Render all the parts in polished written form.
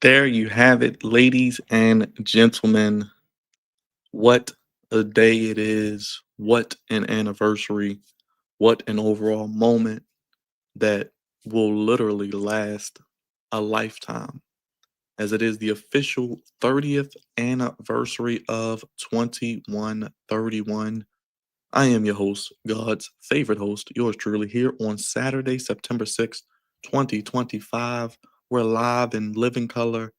There you have it, ladies and gentlemen. What a day it is. What an anniversary. What an overall moment that will literally last a lifetime, as it is the official 30th anniversary of 2131. I am your host, God's favorite host, yours truly, here on Saturday, September 6th, 2025. We're live in living color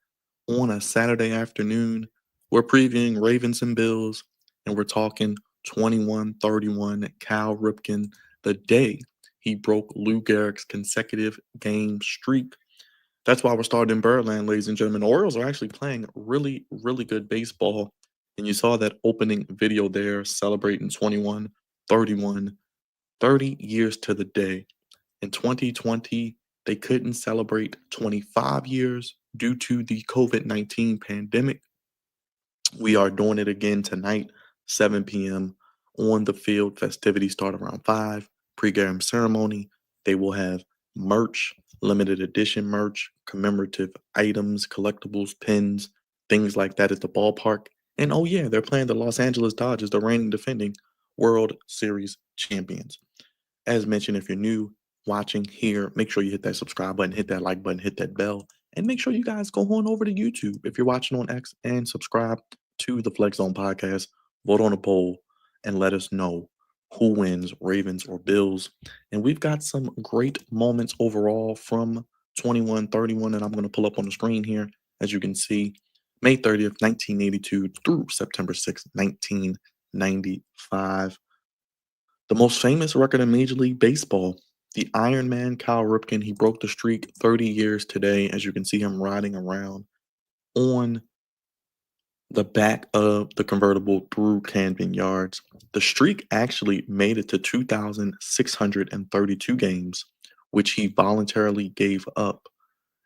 on a Saturday afternoon. We're previewing Ravens and Bills, and we're talking 2131 Cal Ripken, the day he broke Lou Gehrig's consecutive game streak. That's why we're starting in Birdland, ladies and gentlemen. The Orioles are actually playing really, really good baseball. And you saw that opening video there celebrating 2131, 30 years to the day. In 2020, they couldn't celebrate 25 years due to the COVID-19 pandemic. We are doing it again tonight, 7 p.m. on the field. Festivities start around 5. Pre-game ceremony. They will have merch, limited edition merch, commemorative items, collectibles, pins, things like that at the ballpark. And oh yeah, they're playing the Los Angeles Dodgers, the reigning defending World Series champions. As mentioned, if you're new watching here, make sure you hit that subscribe button, hit that like button, hit that bell, and make sure you guys go on over to YouTube if you're watching on X and subscribe to the Flex Zone podcast. Vote on a poll and let us know who wins, Ravens or Bills. And we've got some great moments overall from 2131 that I'm going to pull up on the screen here. As you can see, May 30th, 1982 through September 6th, 1995. The most famous record in Major League Baseball, the Iron Man Cal Ripken. He broke the streak 30 years today, as you can see him riding around on the back of the convertible through Camden Yards. The streak actually made it to 2,632 games, which he voluntarily gave up.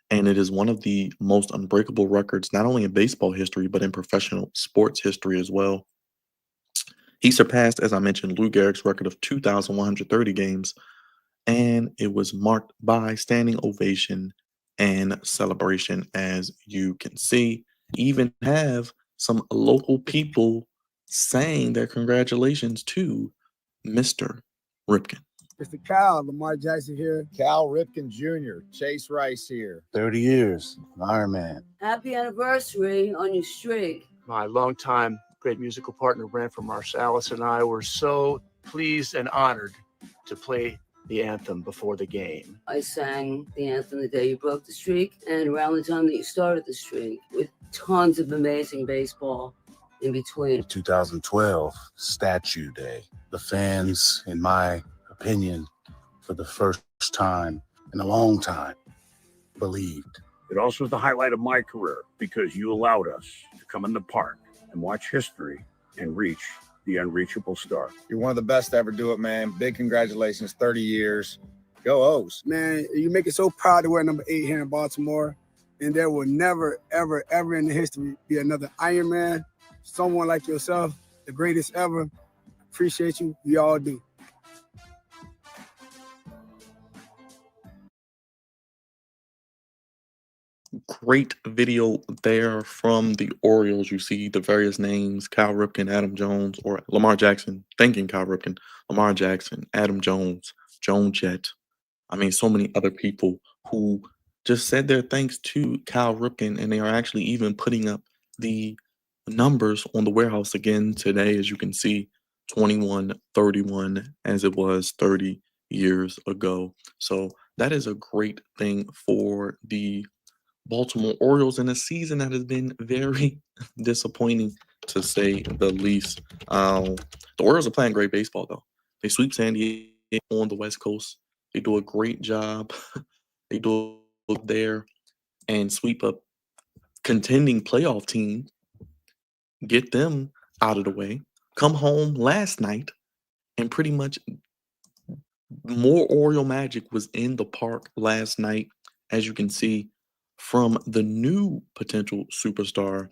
And it is one of the most unbreakable records, not only in baseball history, but in professional sports history as well. He surpassed, as I mentioned, Lou Gehrig's record of 2,130 games, and it was marked by standing ovation and celebration, as you can see. Even have some local people saying their congratulations to Mr. Ripken. Mr. Cal, Lamar Jackson here. Cal Ripken Jr., Chase Rice here. 30 years, Iron Man. Happy anniversary on your streak. My longtime great musical partner, Branford Marsalis, and I were so pleased and honored to play the anthem before the game. I sang the anthem the day you broke the streak and around the time that you started the streak, with tons of amazing baseball in between. 2012, Statue Day. The fans, in my opinion, for the first time in a long time, believed. It also was the highlight of my career because you allowed us to come in the park and watch history and reach the unreachable star. You're one of the best to ever do it, man. Big congratulations, 30 years. Go O's. Man, you make it so proud to wear number 8 here in Baltimore. And there will never, ever, ever in the history be another Iron Man, someone like yourself, the greatest ever. Appreciate you. We all do. Great video there from the Orioles. You see the various names: Cal Ripken, Adam Jones, or Lamar Jackson. Thanking Cal Ripken, Lamar Jackson, Adam Jones, Joan Jett. I mean, so many other people who just said their thanks to Cal Ripken, and they are actually even putting up the numbers on the warehouse again today, as you can see, 2131 as it was 30 years ago. So that is a great thing for the Baltimore Orioles in a season that has been very disappointing, to say the least. The Orioles are playing great baseball, though. They sweep San Diego on the West Coast. They do a great job. They do it there and sweep a contending playoff team, get them out of the way, come home last night, and pretty much more Oriole magic was in the park last night, as you can see, from the new potential superstar,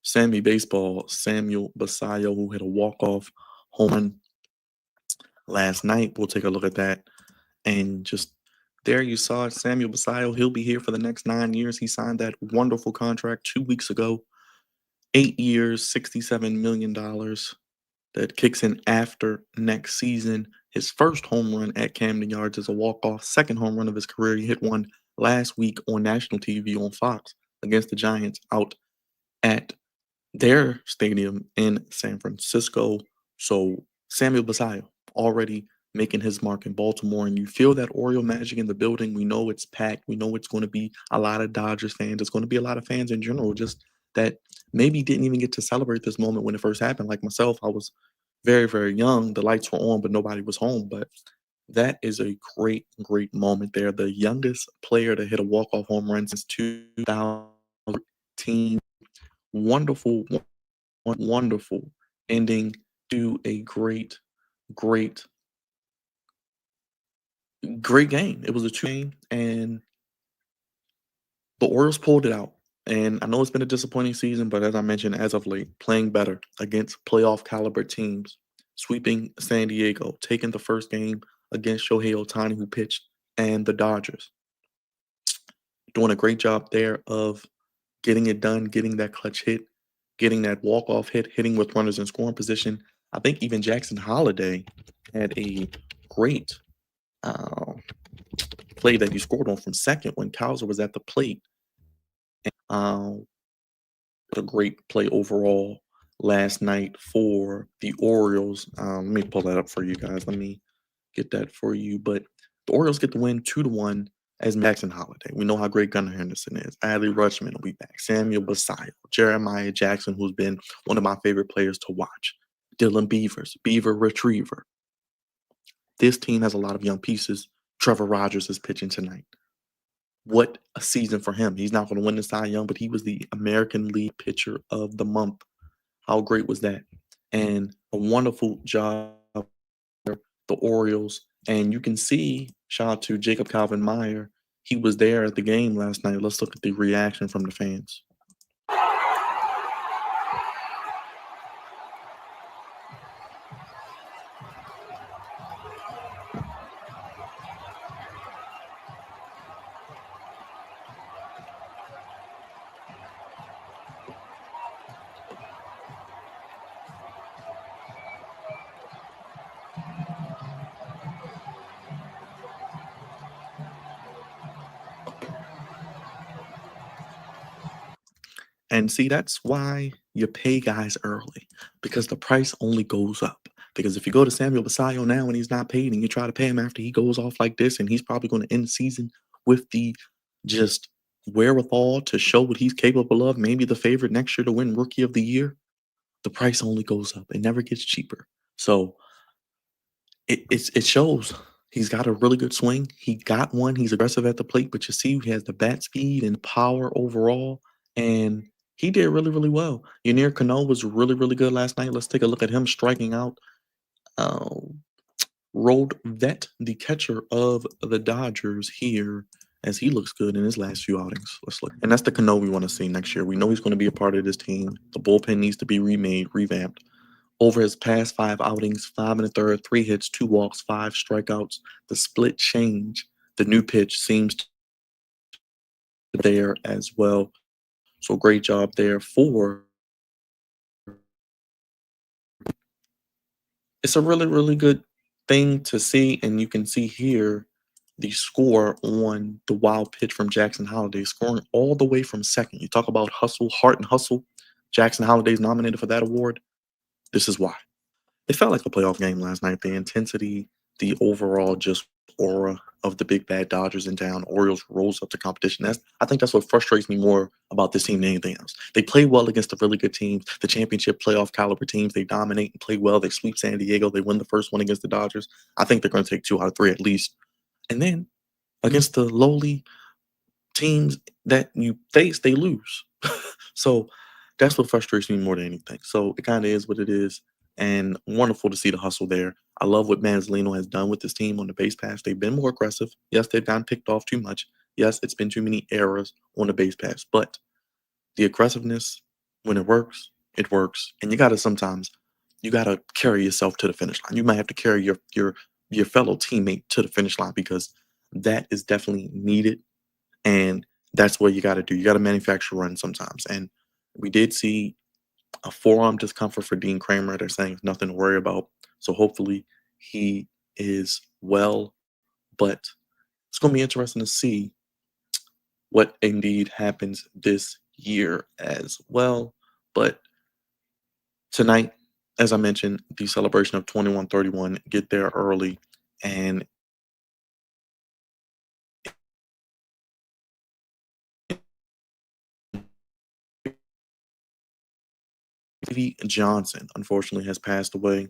Sammy Baseball, Samuel Basallo, who hit a walk-off home run last night. We'll take a look at that and just There you saw it, Samuel Basallo. He'll be here for the next 9 years. He signed that wonderful contract 2 weeks ago. 8 years, $67 million. That kicks in after next season. His first home run at Camden Yards is a walk-off. Second home run of his career. He hit one last week on national TV on Fox against the Giants out at their stadium in San Francisco. So Samuel Basallo already making his mark in Baltimore, and you feel that Oriole magic in the building. We know it's packed. We know it's going to be a lot of Dodgers fans. It's going to be a lot of fans in general, just that maybe didn't even get to celebrate this moment when it first happened. Like myself, I was very, very young. The lights were on, but nobody was home. But that is a great, great moment there. The youngest player to hit a walk-off home run since 2013. Wonderful, wonderful ending to a great, great, great game. It was a 2 game, and the Orioles pulled it out. And I know it's been a disappointing season, but as I mentioned, as of late, playing better against playoff caliber teams, sweeping San Diego, taking the first game against Shohei Ohtani, who pitched, and the Dodgers. Doing a great job there of getting it done, getting that clutch hit, getting that walk-off hit, hitting with runners in scoring position. I think even Jackson Holiday had a great play that he scored on from second when Kowser was at the plate. A great play overall last night for the Orioles. Let me pull that up for you guys. Let me get that for you. But the Orioles get the win 2-1 as Jackson Holiday. We know how great Gunnar Henderson is. Adley Rutschman will be back. Samuel Basallo, Jeremiah Jackson, who's been one of my favorite players to watch. Dylan Beavers, Beaver Retriever. This team has a lot of young pieces. Trevor Rogers is pitching tonight. What a season for him. He's not going to win the Cy Young, but he was the American League Pitcher of the Month. How great was that? And a wonderful job for the Orioles. And you can see, shout out to Jacob Calvin-Meyer. He was there at the game last night. Let's look at the reaction from the fans. And see, that's why you pay guys early, because the price only goes up. Because if you go to Samuel Basallo now and he's not paid, and you try to pay him after he goes off like this, and he's probably going to end the season with the just wherewithal to show what he's capable of, maybe the favorite next year to win Rookie of the Year, the price only goes up. It never gets cheaper. So it shows he's got a really good swing. He got one. He's aggressive at the plate, but you see he has the bat speed and power overall, and he did really, really well. Yunier Cano was really, really good last night. Let's take a look at him striking out. Road Vet, the catcher of the Dodgers here, as he looks good in his last few outings. Let's look. And that's the Cano we want to see next year. We know he's going to be a part of this team. The bullpen needs to be remade, revamped. Over his past 5 outings, 5 1/3, 3 hits, 2 walks, 5 strikeouts. The split change, the new pitch seems there as well. So great job there for. It's a really, really good thing to see, and you can see here the score on the wild pitch from Jackson Holiday, scoring all the way from second. You talk about hustle, heart and hustle. Jackson Holiday's nominated for that award. This is why. It felt like a playoff game last night. The intensity, the overall just aura of the big bad Dodgers in town. Orioles rose up to competition. I think that's what frustrates me more about this team than anything else. They play well against the really good teams, the championship playoff caliber teams. They dominate and play well. They sweep San Diego. They win the first one against the Dodgers. I think they're going to take 2 out of 3 at least. And then against the lowly teams that you face, they lose. So that's what frustrates me more than anything. So it kind of is what it is. And wonderful to see the hustle there. I love what Manzolino has done with this team on the base pass. They've been more aggressive. Yes, they've gotten picked off too much. Yes, it's been too many errors on the base pass. But the aggressiveness, when it works, it works. And you got to carry yourself to the finish line. You might have to carry your fellow teammate to the finish line, because that is definitely needed. And that's what you got to do. You got to manufacture runs sometimes. And we did see a forearm discomfort for Dean Kramer. They're saying nothing to worry about. So hopefully he is well. But it's going to be interesting to see what indeed happens this year as well. But tonight, as I mentioned, the celebration of 21-31, get there early. And Davey Johnson, unfortunately, has passed away.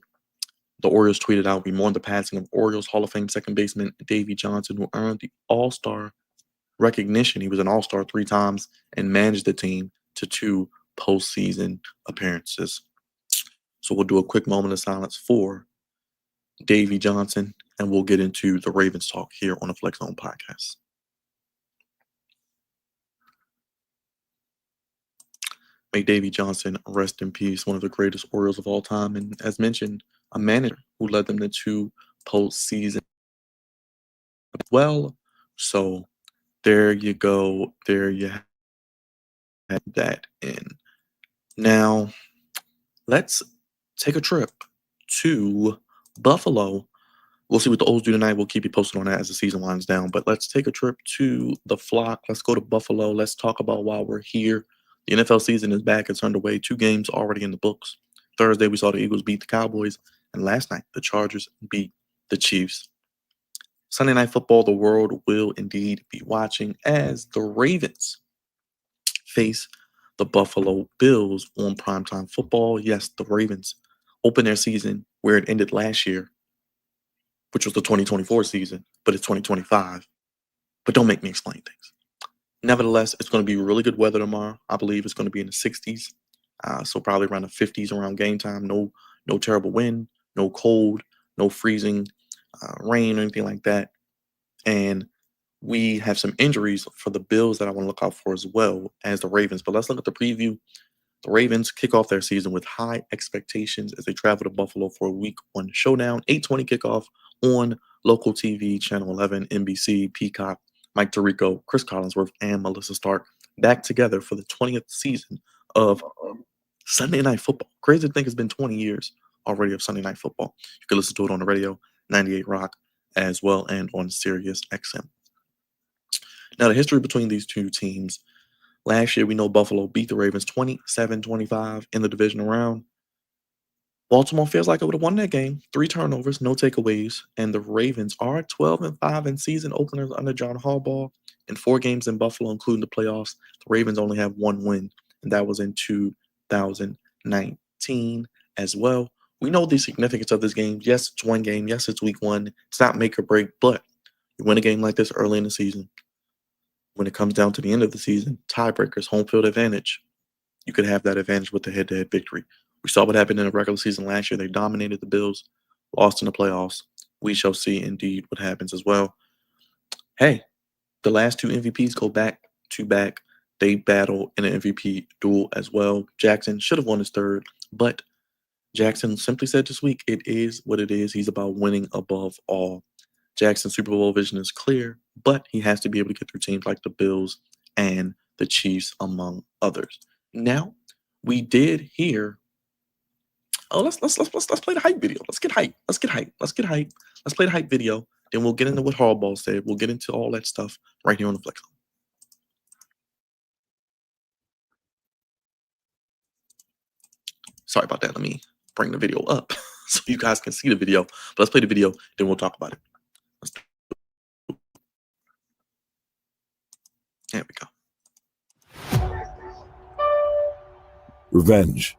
The Orioles tweeted out, "We mourn the passing of Orioles Hall of Fame second baseman Davey Johnson, who earned the All-Star recognition. He was an All-Star 3 times and managed the team to 2 postseason appearances." So we'll do a quick moment of silence for Davey Johnson, and we'll get into the Ravens talk here on the Flex Zone podcast. May Davey Johnson rest in peace, one of the greatest Orioles of all time, and as mentioned, a manager who led them to 2 postseason as well. So there you go. There you have that in. Now, let's take a trip to Buffalo. We'll see what the O's do tonight. We'll keep you posted on that as the season winds down. But let's take a trip to the flock. Let's go to Buffalo. Let's talk about while we're here. The NFL season is back. It's underway. 2 games already in the books. Thursday, we saw the Eagles beat the Cowboys. And last night, the Chargers beat the Chiefs. Sunday Night Football, the world will indeed be watching as the Ravens face the Buffalo Bills on Primetime Football. Yes, the Ravens open their season where it ended last year, which was the 2024 season, but it's 2025. But don't make me explain things. Nevertheless, it's going to be really good weather tomorrow. I believe it's going to be in the 60s, so probably around the 50s around game time. No terrible wind, no cold, no freezing rain or anything like that. And we have some injuries for the Bills that I want to look out for as well as the Ravens. But let's look at the preview. The Ravens kick off their season with high expectations as they travel to Buffalo for a Week 1 showdown. 8:20 kickoff on local TV, Channel 11, NBC, Peacock. Mike Tirico, Chris Collinsworth, and Melissa Stark back together for the 20th season of Sunday Night Football. Crazy to think it's been 20 years already of Sunday Night Football. You can listen to it on the radio, 98 Rock, as well, and on Sirius XM. Now, the history between these two teams. Last year, we know Buffalo beat the Ravens 27-25 in the divisional round. Baltimore feels like it would have won that game. 3 turnovers, no takeaways, and the Ravens are 12-5 in season openers under John Harbaugh. In 4 games in Buffalo, including the playoffs, the Ravens only have 1 win, and that was in 2019 as well. We know the significance of this game. Yes, it's 1 game. Yes, it's Week 1. It's not make or break, but you win a game like this early in the season. When it comes down to the end of the season, tiebreakers, home field advantage, you could have that advantage with the head-to-head victory. We saw what happened in the regular season last year. They dominated the Bills, lost in the playoffs. We shall see indeed what happens as well. Hey, the last 2 MVPs go back-to-back. They battle in an MVP duel as well. Jackson should have won his 3rd, but Jackson simply said this week, it is what it is. He's about winning above all. Jackson's Super Bowl vision is clear, but he has to be able to get through teams like the Bills and the Chiefs, among others. Now, we did hear. Oh, let's play the hype video. Let's get hype. Let's play the hype video. Then we'll get into what Harbaugh said. We'll get into all that stuff right here on the Flex Zone. Sorry about that. Let me bring the video up so you guys can see the video. But let's play the video, then we'll talk about it. There we go. Revenge.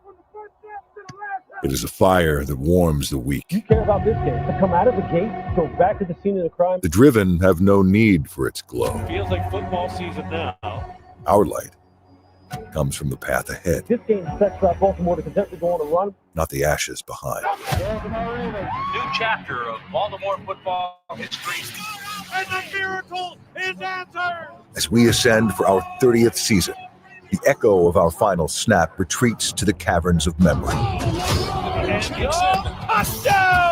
It is a fire that warms the weak. You care about this game. To come out of the gate, go back to the scene of the crime. The driven have no need for its glow. Feels like football season now. Our light comes from the path ahead. This game sets up Baltimore to contend to go on a run. Not the ashes behind. New chapter of Baltimore football history. And the miracle is answered. As we ascend for our 30th season, the echo of our final snap retreats to the caverns of memory.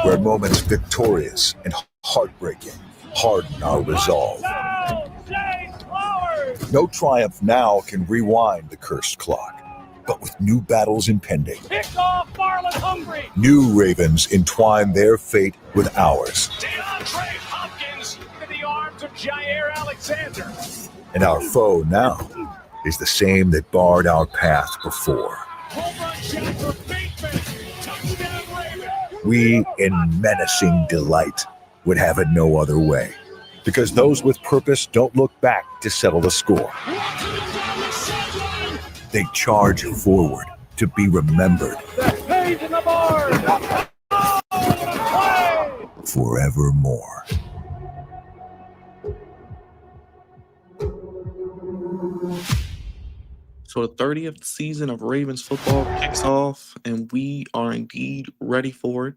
Where moments victorious and heartbreaking harden our resolve. No triumph now can rewind the cursed clock, but with new battles impending, new Ravens entwine their fate with ours. DeAndre Hopkins to the arms of Jair Alexander. And our foe now is the same that barred our path before. We, in menacing delight, would have it no other way. Because those with purpose don't look back to settle the score. They charge forward to be remembered forevermore. So the 30th season of Ravens football kicks off, and we are indeed ready for it.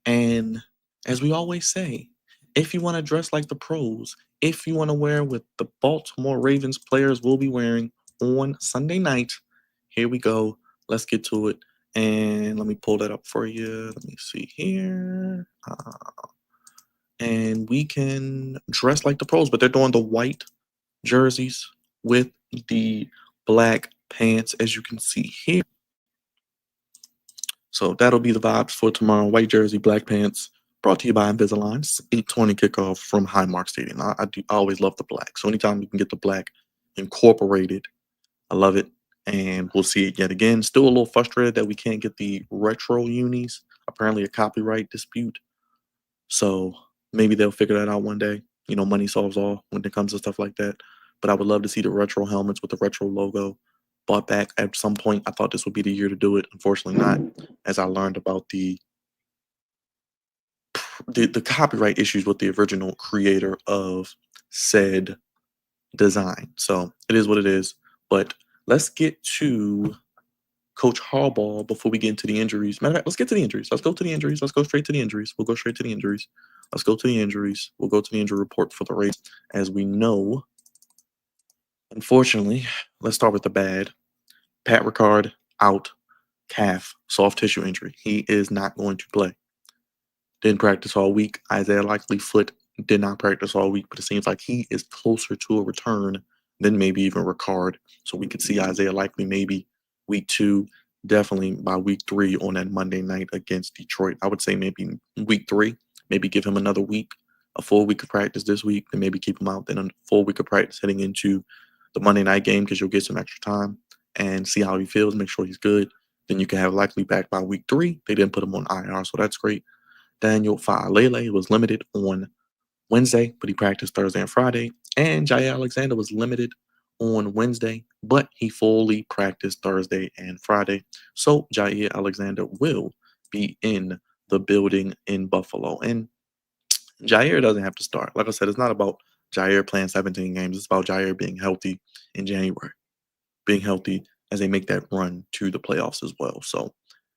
And as we always say, if you want to dress like the pros, if you want to wear what the Baltimore Ravens players will be wearing on Sunday night, here we go. Let's get to it. And let me pull that up for you. Let me see here. And we can dress like the pros, but they're doing the white jerseys with the black pants, as you can see here. So that'll be the vibes for tomorrow. White jersey, black pants. Brought to you by Invisalign. 8:20 kickoff from Highmark Stadium. I always love the black. So anytime you can get the black incorporated, I love it. And we'll see it yet again. Still a little frustrated that we can't get the retro unis. Apparently a copyright dispute. So maybe they'll figure that out one day. You know, money solves all when it comes to stuff like that. But I would love to see the retro helmets with the retro logo bought back at some point. I thought this would be the year to do it. Unfortunately not, as I learned about the copyright issues with the original creator of said design. So it is what it is. But let's get to Coach Harbaugh before we get into the injuries. Matter of fact, let's get to the injuries. Let's go to the injuries. Let's go straight to the injuries. We'll go straight to the injuries. Let's go to the injuries. We'll go to the injury report for the Ravens. As we know, unfortunately, let's start with the bad. Pat Ricard out, calf, soft tissue injury. He is not going to play. Didn't practice all week. Isaiah Likely foot did not practice all week, but it seems like he is closer to a return than maybe even Ricard. So we could see Isaiah Likely maybe week 2, definitely by week 3 on that Monday night against Detroit. I would say maybe week 3, maybe give him another week, a full week of practice this week, and maybe keep him out then a full week of practice heading into the Monday night game because you'll get some extra time and see how he feels, make sure he's good. Then you can have Likely back by week 3. They didn't put him on IR, so that's great. Daniel Fa'alele was limited on Wednesday, but he practiced Thursday and Friday. And Jair Alexander was limited on Wednesday, but he fully practiced Thursday and Friday. So Jair Alexander will be in the building in Buffalo. And Jair doesn't have to start. Like I said, it's not about Jair playing 17 games. It's about Jair being healthy in January, being healthy as they make that run to the playoffs as well. So,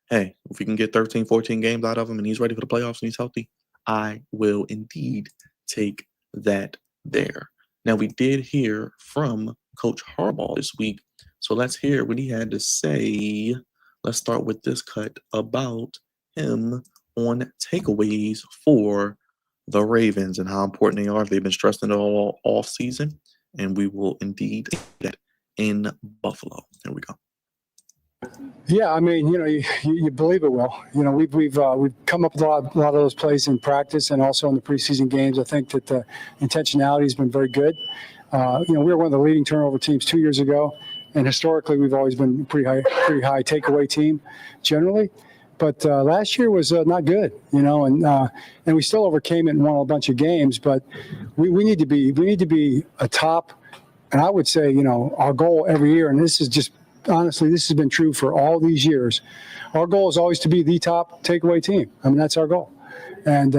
hey, if we can get 13, 14 games out of him and he's ready for the playoffs and he's healthy, I will indeed take that there. Now, we did hear from Coach Harbaugh this week, so let's hear what he had to say. Let's start with this cut about him on takeaways for the Ravens and how important they are. They've been stressing it all off season, and we will indeed do that in Buffalo. There we go. Yeah, I mean, you know, you believe it will. You know, we've come up with a lot of those plays in practice and also in the preseason games. I think that the intentionality has been very good. You know, we were one of the leading turnover teams 2 years ago, and historically we've always been a pretty high takeaway team generally. But last year was not good, you know, and we still overcame it and won a bunch of games. But we need to be a top, and I would say, you know, our goal every year, and this is just. Honestly, this has been true for all these years. Our goal is always to be the top takeaway team. I mean, that's our goal. And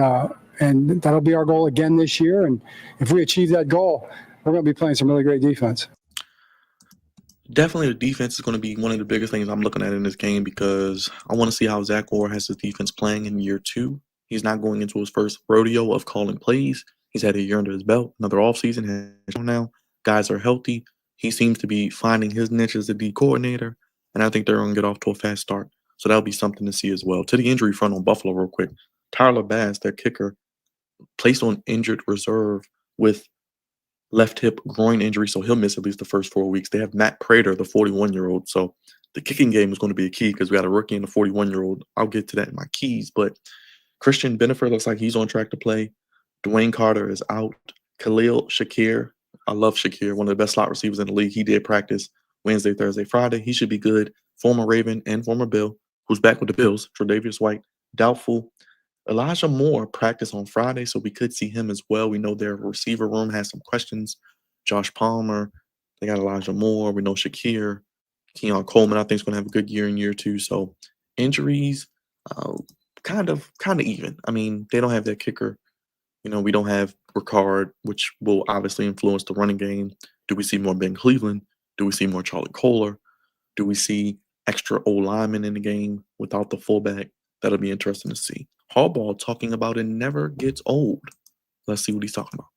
that'll be our goal again this year. And if we achieve that goal, we're going to be playing some really great defense. Definitely the defense is going to be one of the biggest things I'm looking at in this game because I want to see how Zach Orr has his defense playing in year 2. He's not going into his first rodeo of calling plays. He's had a year under his belt, another offseason now. Guys are healthy. He seems to be finding his niche as a D coordinator, and I think they're going to get off to a fast start. So that'll be something to see as well. To the injury front on Buffalo real quick. Tyler Bass, their kicker, placed on injured reserve with left hip groin injury, so he'll miss at least the first 4 weeks. They have Matt Prater, the 41-year-old. So the kicking game is going to be a key because we got a rookie and a 41-year-old. I'll get to that in my keys, but Christian Benefer looks like he's on track to play. Dwayne Carter is out. Khalil Shakir, I love Shakir, one of the best slot receivers in the league. He did practice Wednesday, Thursday, Friday. He should be good. Former Raven and former Bill, who's back with the Bills. Tre'Davious White, doubtful. Elijah Moore practiced on Friday, so we could see him as well. We know their receiver room has some questions. Josh Palmer, they got Elijah Moore. We know Shakir. Keon Coleman, I think, is going to have a good year in year two. So injuries, kind of even. I mean, they don't have their kicker. We don't have Ricard, which will obviously influence the running game. Do we see more Ben Cleveland? Do we see more Charlie Kohler? Do we see extra O linemen in the game without the fullback? That'll be interesting to see. Harbaugh talking about it never gets old. Let's see what he's talking about.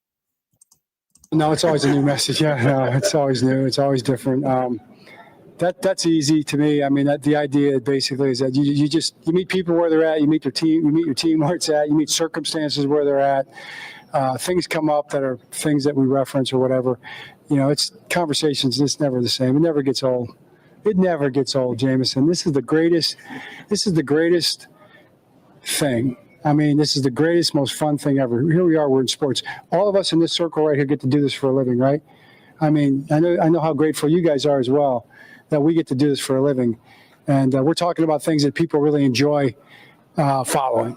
No, it's always a new message. Yeah, no, it's always new. It's always different. That's easy to me. I mean, the idea basically is that you meet people where they're at. You meet your team where it's at. You meet circumstances where they're at. Things come up that are things that we reference or whatever. It's conversations. It's never the same. It never gets old. It never gets old, Jameson. This is the greatest thing. I mean, this is the greatest, most fun thing ever. Here we are, we're in sports. All of us in this circle right here get to do this for a living, right? I mean, I know how grateful you guys are as well that we get to do this for a living. And we're talking about things that people really enjoy following,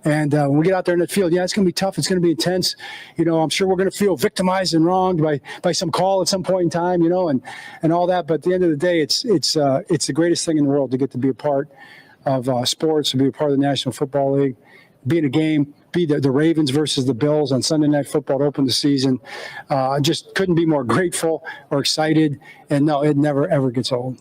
And when we get out there in the field, it's going to be tough. It's going to be intense. I'm sure we're going to feel victimized and wronged by some call at some point in time, and all that. But at the end of the day, it's the greatest thing in the world to get to be a part of sports, to be a part of the National Football League, be in a game, be the Ravens versus the Bills on Sunday Night Football to open the season. Just couldn't be more grateful or excited. And no, it never, ever gets old.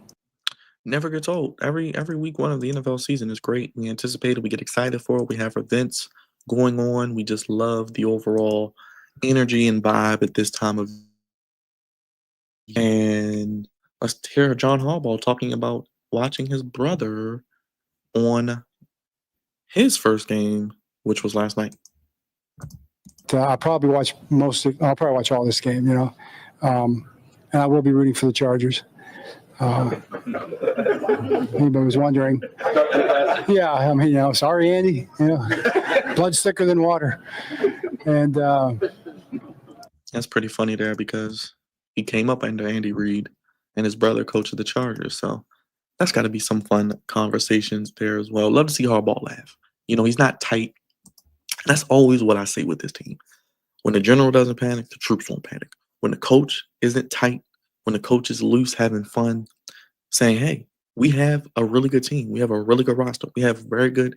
Never gets old. Every week one of the NFL season is great. We anticipate it. We get excited for it. We have events going on. We just love the overall energy and vibe at this time of year. And let's hear John Harbaugh talking about watching his brother on his first game, which was last night. I'll probably watch all this game, and I will be rooting for the Chargers. Anybody was wondering. Yeah, I mean, sorry, Andy. Blood's thicker than water. And that's pretty funny there because he came up under Andy Reid and his brother coached the Chargers. So that's got to be some fun conversations there as well. Love to see Harbaugh laugh. He's not tight. That's always what I say with this team. When the general doesn't panic, the troops won't panic. When the coach isn't tight, when the coach is loose, having fun, saying, hey, we have a really good team. We have a really good roster. We have very good,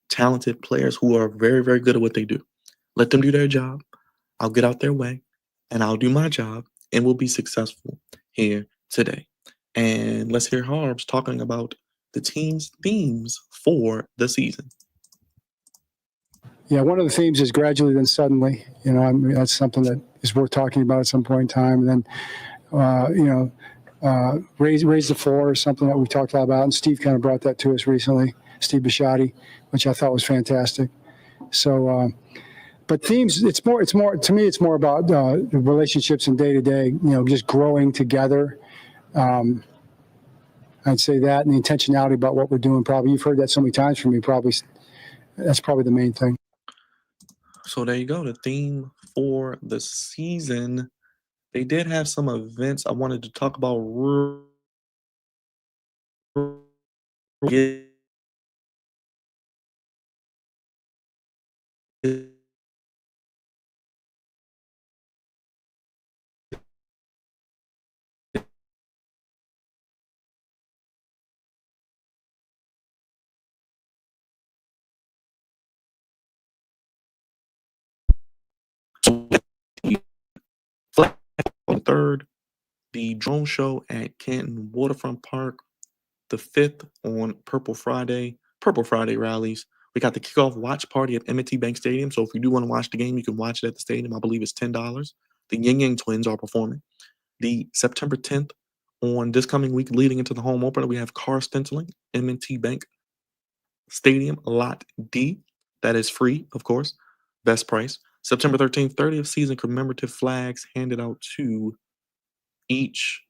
talented players who are very, very good at what they do. Let them do their job. I'll get out their way, and I'll do my job, and we'll be successful here today. And let's hear Harbs talking about the team's themes for the season. Yeah, one of the themes is gradually then suddenly. That's something that is worth talking about at some point in time. And then, raise the floor is something that we've talked a lot about. And Steve kind of brought that to us recently, Steve Bisciotti, which I thought was fantastic. So, but themes, it's more, to me, it's more about the relationships and day to day, just growing together. I'd say that, and the intentionality about what we're doing. Probably you've heard that so many times from me. Probably that's probably the main thing. So there you go. The theme for the season. They did have some events I wanted to talk about. On third, the drone show at Canton Waterfront Park. The 5th on Purple Friday rallies. We got the kickoff watch party at M&T Bank Stadium. So if you do want to watch the game, you can watch it at the stadium. I believe it's $10. The Yin Yang Twins are performing. The September 10th on this coming week leading into the home opener, we have car stenciling, M&T Bank Stadium, Lot D. That is free, of course. best price. September 13th, 30th season commemorative flags handed out to each.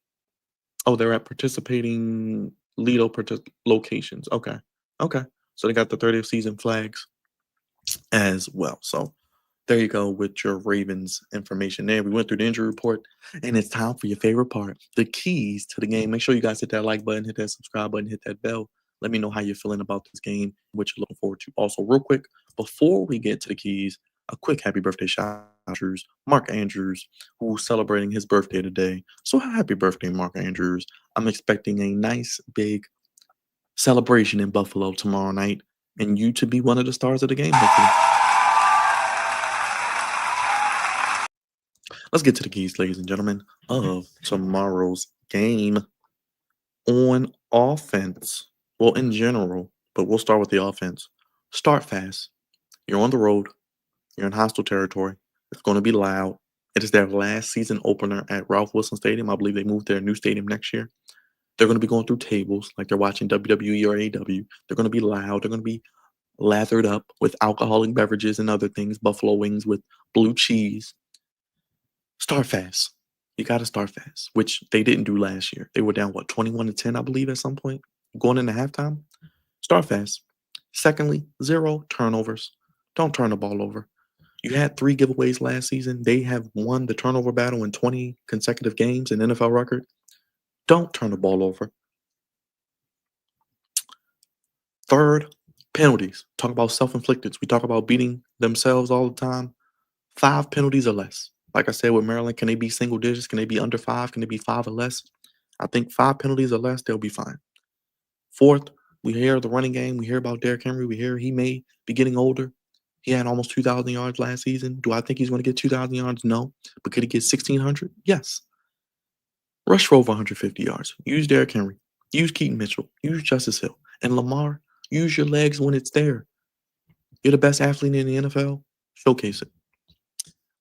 Oh, they're at participating Lido locations. Okay. Okay. So they got the 30th season flags as well. So there you go with your Ravens information there. We went through the injury report, and it's time for your favorite part, the keys to the game. Make sure you guys hit that like button, hit that subscribe button, hit that bell. Let me know how you're feeling about this game, what you're looking forward to. Also, real quick, before we get to the keys, a quick happy birthday shout out to Mark Andrews, who's celebrating his birthday today. So happy birthday, Mark Andrews. I'm expecting a nice big celebration in Buffalo tomorrow night, and you to be one of the stars of the game, hopefully. Let's get to the keys, ladies and gentlemen, of tomorrow's game. On offense, well, in general, but we'll start with the offense. Start fast. You're on the road. You're in hostile territory. It's going to be loud. It is their last season opener at Ralph Wilson Stadium. I believe they moved to their new stadium next year. They're going to be going through tables like they're watching WWE or AEW. They're going to be loud. They're going to be lathered up with alcoholic beverages and other things, buffalo wings with blue cheese. Start fast. You got to start fast, which they didn't do last year. They were down, 21-10, I believe, at some point, going into halftime. Start fast. Secondly, 0 turnovers. Don't turn the ball over. You had 3 giveaways last season. They have won the turnover battle in 20 consecutive games, an NFL record. Don't turn the ball over. Third, penalties. Talk about self-inflicted. We talk about beating themselves all the time. 5 penalties or less. Like I said with Maryland, can they be single digits? Can they be under 5? Can they be 5 or less? I think 5 penalties or less, they'll be fine. Fourth, we hear the running game. We hear about Derrick Henry. We hear he may be getting older. He had almost 2,000 yards last season. Do I think he's going to get 2,000 yards? No. But could he get 1,600? Yes. Rush for over 150 yards. Use Derrick Henry. Use Keaton Mitchell. Use Justice Hill. And Lamar, use your legs when it's there. You're the best athlete in the NFL. Showcase it.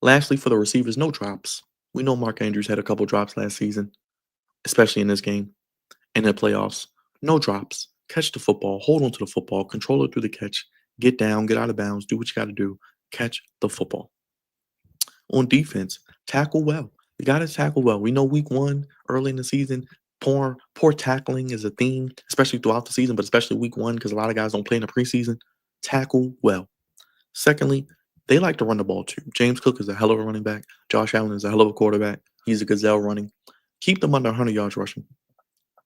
Lastly, for the receivers, no drops. We know Mark Andrews had a couple drops last season, especially in this game, in the playoffs. No drops. Catch the football. Hold on to the football. Control it through the catch. Get down. Get out of bounds. Do what you got to do. Catch the football. On defense, tackle well. You got to tackle well. We know week 1, early in the season, poor tackling is a theme, especially throughout the season, but especially week 1 because a lot of guys don't play in the preseason. Tackle well. Secondly, they like to run the ball too. James Cook is a hell of a running back. Josh Allen is a hell of a quarterback. He's a gazelle running. Keep them under 100 yards rushing.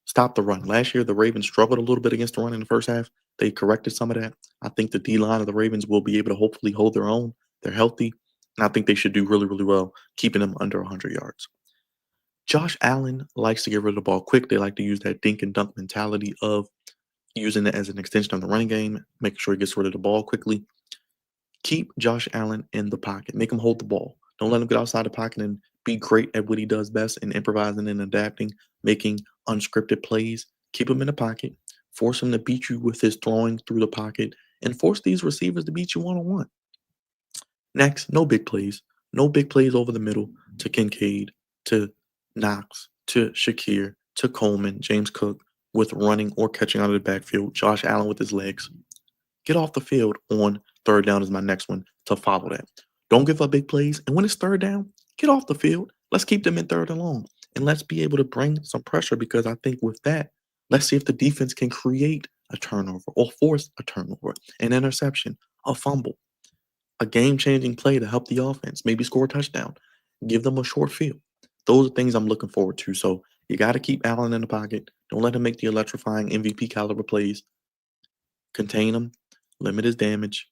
Stop the run. Last year, the Ravens struggled a little bit against the run in the first half. They corrected some of that. I think the D-line of the Ravens will be able to hopefully hold their own. They're healthy. And I think they should do really, really well keeping them under 100 yards. Josh Allen likes to get rid of the ball quick. They like to use that dink and dunk mentality of using it as an extension of the running game, making sure he gets rid of the ball quickly. Keep Josh Allen in the pocket. Make him hold the ball. Don't let him get outside the pocket and be great at what he does best in improvising and adapting, making unscripted plays. Keep him in the pocket. Force him to beat you with his throwing through the pocket and force these receivers to beat you one-on-one. Next, no big plays. No big plays over the middle to Kincaid, to Knox, to Shakir, to Coleman, James Cook with running or catching out of the backfield. Josh Allen with his legs. Get off the field on third down is my next one to follow that. Don't give up big plays. And when it's third down, get off the field. Let's keep them in third and long. And let's be able to bring some pressure because I think with that, let's see if the defense can create a turnover or force a turnover, an interception, a fumble, a game-changing play to help the offense, maybe score a touchdown, give them a short field. Those are things I'm looking forward to. So you got to keep Allen in the pocket. Don't let him make the electrifying MVP caliber plays. Contain him, limit his damage,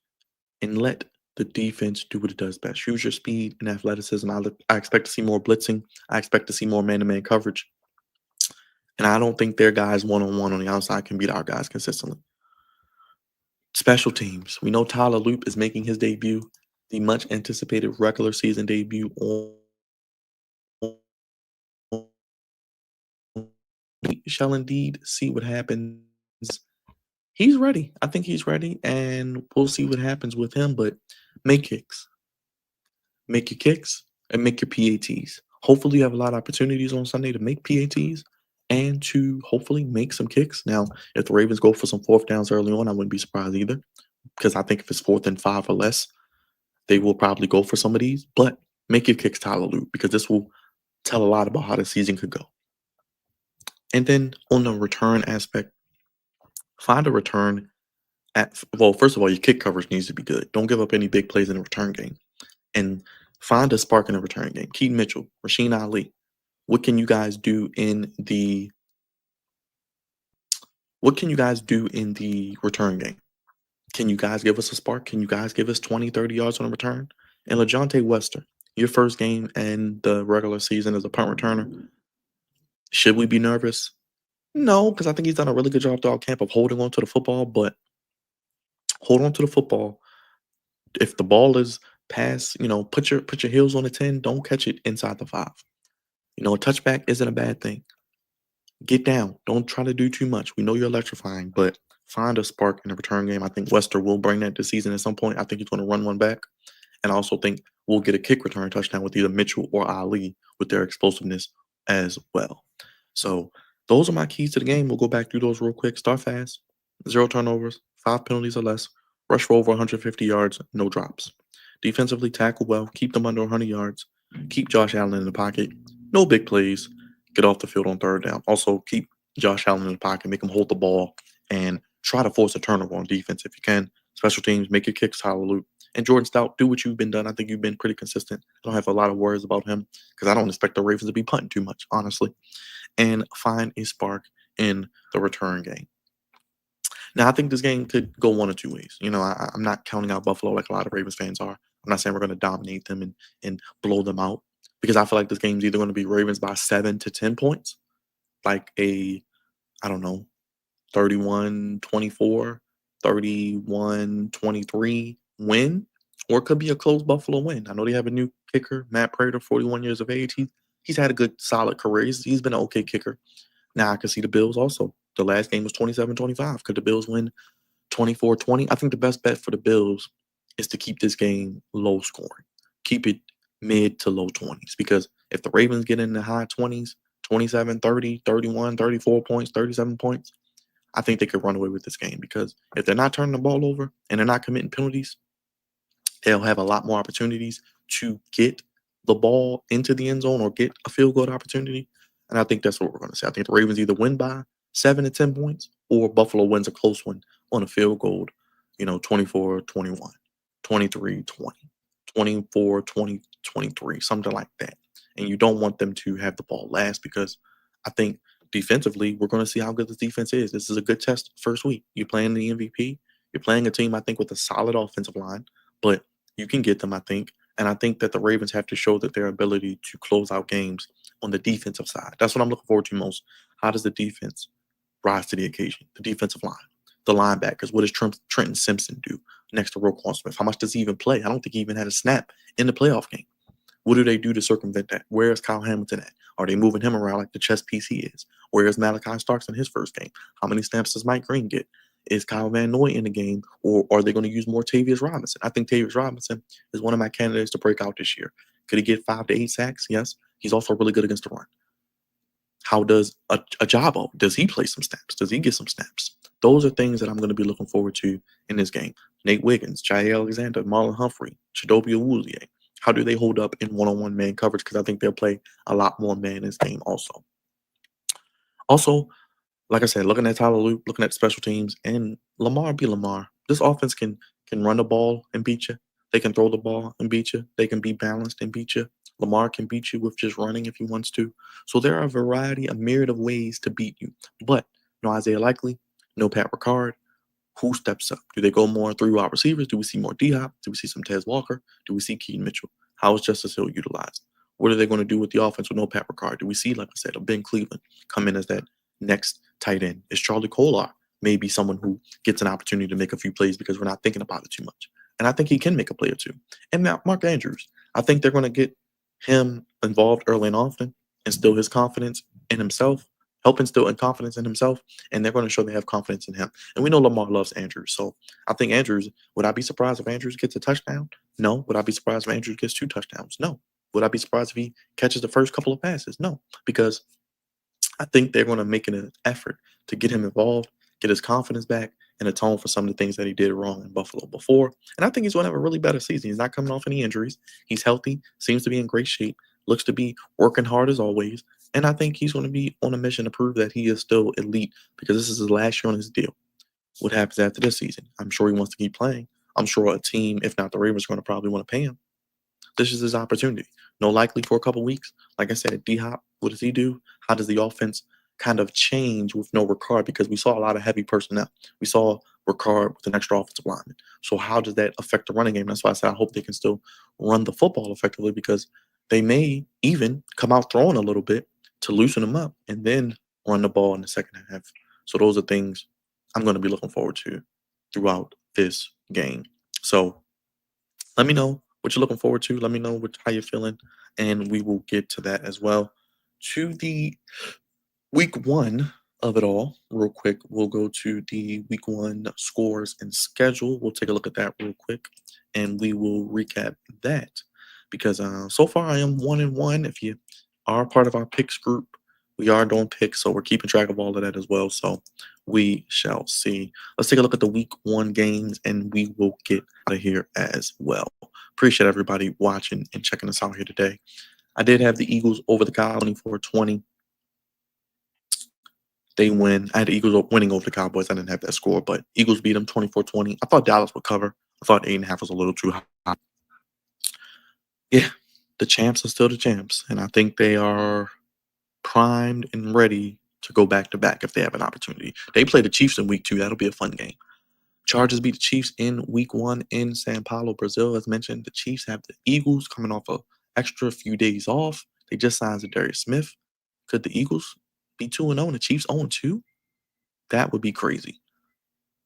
and let the defense do what it does best. Use your speed and athleticism. I expect to see more blitzing. I expect to see more man-to-man coverage. And I don't think their guys one-on-one on the outside can beat our guys consistently. Special teams. We know Tyler Loop is making his debut, the much-anticipated regular season debut on. We shall indeed see what happens. He's ready. I think he's ready, and we'll see what happens with him. But make kicks. Make your kicks and make your PATs. Hopefully you have a lot of opportunities on Sunday to make PATs and to hopefully make some kicks. Now, if the Ravens go for some fourth downs early on, I wouldn't be surprised either because I think if it's 4th and 5 or less, they will probably go for some of these, but make your kicks Tyler Loop because this will tell a lot about how the season could go. And then on the return aspect, find a return first of all, your kick coverage needs to be good. Don't give up any big plays in the return game. And find a spark in the return game. Keaton Mitchell, Rasheen Ali. What can you guys do in the return game? Can you guys give us a spark? Can you guys give us 20, 30 yards on a return? And LaJohntay Wester, your first game in the regular season as a punt returner. Should we be nervous? No, because I think he's done a really good job throughout camp of holding on to the football, but hold on to the football. If the ball is past, put your heels on the 10, don't catch it inside the 5. A touchback isn't a bad thing. Get down. Don't try to do too much. We know you're electrifying, but find a spark in the return game. I think Wester will bring that this season at some point. I think he's going to run one back. And I also think we'll get a kick return touchdown with either Mitchell or Ali with their explosiveness as well. So those are my keys to the game. We'll go back through those real quick. Start fast. 0 turnovers, 5 penalties or less. Rush for over 150 yards, no drops. Defensively, tackle well. Keep them under 100 yards. Keep Josh Allen in the pocket. No big plays. Get off the field on third down. Also, keep Josh Allen in the pocket. Make him hold the ball and try to force a turnover on defense if you can. Special teams, make your kicks Tyler Loop. And Jordan Stout, do what you've been done. I think you've been pretty consistent. I don't have a lot of worries about him because I don't expect the Ravens to be punting too much, honestly. And find a spark in the return game. Now, I think this game could go one of two ways. I'm not counting out Buffalo like a lot of Ravens fans are. I'm not saying we're going to dominate them and blow them out because I feel like this game's either going to be Ravens by 7 to 10 points, like a, 31-24, 31-23 win, or it could be a close Buffalo win. I know they have a new kicker, Matt Prater, 41 years of age. He's had a good, solid career. He's been an okay kicker. Now, I can see the Bills also. The last game was 27-25. Could the Bills win 24-20? I think the best bet for the Bills is to keep this game low scoring. Keep it mid to low 20s because if the Ravens get in the high 20s, 27, 30, 31, 34 points, 37 points, I think they could run away with this game because if they're not turning the ball over and they're not committing penalties, they'll have a lot more opportunities to get the ball into the end zone or get a field goal opportunity. And I think that's what we're going to see. I think the Ravens either win by 7 to 10 points or Buffalo wins a close one on a field goal, 24-21, 23-20, 24-20, 23, something like that. And you don't want them to have the ball last because I think defensively, we're going to see how good this defense is. This is a good test first week. You're playing the MVP. You're playing a team, I think, with a solid offensive line, but you can get them, I think. And I think that the Ravens have to show that their ability to close out games on the defensive side. That's what I'm looking forward to most. How does the defense rise to the occasion? The defensive line, the linebackers. What does Trenton Simpson do next to Roquan Smith? How much does he even play? I don't think he even had a snap in the playoff game. What do they do to circumvent that? Where is Kyle Hamilton at? Are they moving him around like the chess piece he is? Where is Malachi Starks in his first game? How many snaps does Mike Green get? Is Kyle Van Noy in the game, or are they going to use more Tavius Robinson? I think Tavius Robinson is one of my candidates to break out this year. Could he get 5 to 8 sacks? Yes. He's also really good against the run. How does Ajabo? Does he play some snaps? Does he get some snaps? Those are things that I'm going to be looking forward to in this game. Nate Wiggins, Jair Alexander, Marlon Humphrey, Chidobe Awuzie. How do they hold up in one-on-one man coverage? Because I think they'll play a lot more man in this game also. Also, like I said, looking at Tyler Loop, looking at special teams, and Lamar be Lamar. This offense can run the ball and beat you. They can throw the ball and beat you. They can be balanced and beat you. Lamar can beat you with just running if he wants to. So there are a myriad of ways to beat you. But no Isaiah Likely, no Pat Ricard. Who steps up? Do they go more 3 wide receivers? Do we see more D-Hop? Do we see some Tez Walker? Do we see Keaton Mitchell? How is Justice Hill utilized? What are they going to do with the offense with no Pat Ricard? Do we see, like I said, a Ben Cleveland come in as that next tight end? Is Charlie Kolar maybe someone who gets an opportunity to make a few plays because we're not thinking about it too much? And I think he can make a play or two. And Mark Andrews, I think they're going to get him involved early and often, instill his confidence in himself, help instill in confidence in himself, and they're going to show they have confidence in him. And we know Lamar loves Andrews. So I think Andrews, would I be surprised if Andrews gets a touchdown? No. Would I be surprised if Andrews gets 2 touchdowns? No. Would I be surprised if he catches the first couple of passes? No. Because I think they're going to make an effort to get him involved, get his confidence back, and atone for some of the things that he did wrong in Buffalo before. And I think he's going to have a really better season. He's not coming off any injuries. He's healthy, seems to be in great shape, looks to be working hard as always. And I think he's going to be on a mission to prove that he is still elite because this is his last year on his deal. What happens after this season? I'm sure he wants to keep playing. I'm sure a team, if not the Ravens, are going to probably want to pay him. This is his opportunity. No likely for a couple weeks. Like I said, D-Hop, what does he do? How does the offense kind of change with no Ricard? Because we saw a lot of heavy personnel. We saw Ricard with an extra offensive lineman. So how does that affect the running game? That's why I said I hope they can still run the football effectively because they may even come out throwing a little bit to loosen them up and then run the ball in the second half. So those are things I'm going to be looking forward to throughout this game. So let me know what you're looking forward to. Let me know how you're feeling, and we will get to that as well. To the week one of it all, real quick, we'll go to the week one scores and schedule. We'll take a look at that real quick, and we will recap that because so far I am 1-1. If you are part of our picks group, we are doing picks, so we're keeping track of all of that as well. So we shall see. Let's take a look at the week one games, and we will get out of here as well. Appreciate everybody watching and checking us out here today. I did have the Eagles over the Cowboys 24-20. They win. I had the Eagles winning over the Cowboys. I didn't have that score, but Eagles beat them 24-20. I thought Dallas would cover. I thought 8.5 was a little too high. Yeah, the champs are still the champs, and I think they are primed and ready to go back-to-back if they have an opportunity. They play the Chiefs in week 2. That'll be a fun game. Chargers beat the Chiefs in week 1 in Sao Paulo, Brazil. As mentioned, the Chiefs have the Eagles coming off an extra few days off. They just signed Darius Smith. Could the Eagles be 2-0 and the Chiefs 0-2? That would be crazy.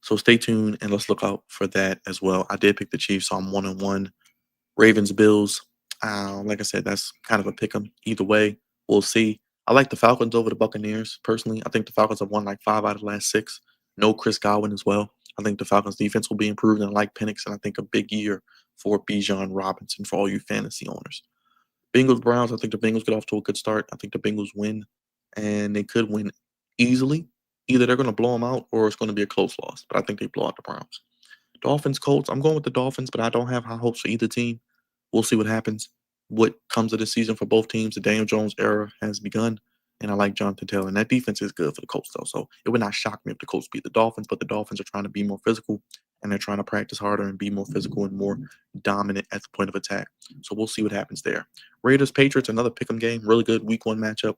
So stay tuned and let's look out for that as well. I did pick the Chiefs, so I'm 1-1. Ravens, Bills. Like I said, that's kind of a pick 'em. Either way, we'll see. I like the Falcons over the Buccaneers, personally. I think the Falcons have won like 5 out of the last 6. No Chris Godwin as well. I think the Falcons' defense will be improved, and I like Penix, and I think a big year for Bijan Robinson for all you fantasy owners. Bengals, Browns, I think the Bengals get off to a good start. I think the Bengals win, and they could win easily. Either they're going to blow them out or it's going to be a close loss, but I think they blow out the Browns. Dolphins, Colts, I'm going with the Dolphins, but I don't have high hopes for either team. We'll see what happens. What comes of the season for both teams, the Daniel Jones era has begun, and I like Jonathan Taylor. And that defense is good for the Colts, though, so it would not shock me if the Colts beat the Dolphins, but the Dolphins are trying to be more physical, and they're trying to practice harder and be more physical and more dominant at the point of attack. So we'll see what happens there. Raiders, Patriots, another pick'em game. Really good week 1 matchup.